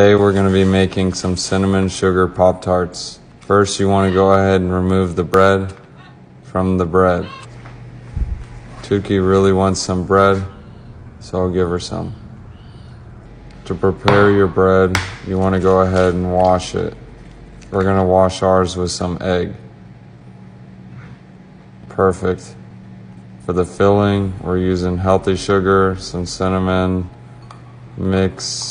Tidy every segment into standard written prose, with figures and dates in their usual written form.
Today we're going to be making some cinnamon sugar Pop-Tarts. First you want to go ahead and remove the bread from the bread. Tuki really wants some bread, so I'll give her some. To prepare your bread, you want to go ahead and wash it. We're going to wash ours with some egg. Perfect. For the filling, we're using healthy sugar, some cinnamon, mix-a-lardo.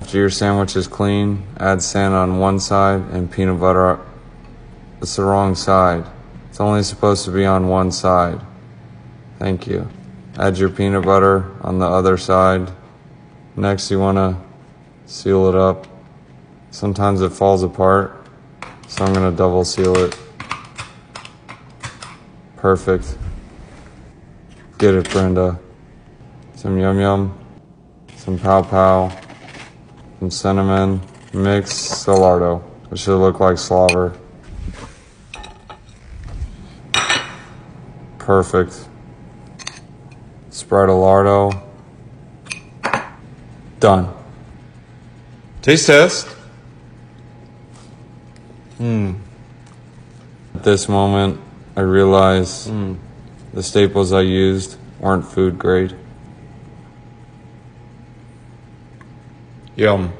After your sandwich is clean, add sand on one side and peanut butter. It's the wrong side. It's only supposed to be on one side. Thank you. Add your peanut butter on the other side. Next, you want to seal it up. Sometimes it falls apart, so I'm going to double seal it. Perfect. Get it, Brenda. Some yum yum, some pow pow, some cinnamon, mix-a-lardo. It should look like slobber. Perfect. Spread-a-lardo. Done. Taste test. At this moment, I realize the staples I used weren't food grade. Yum.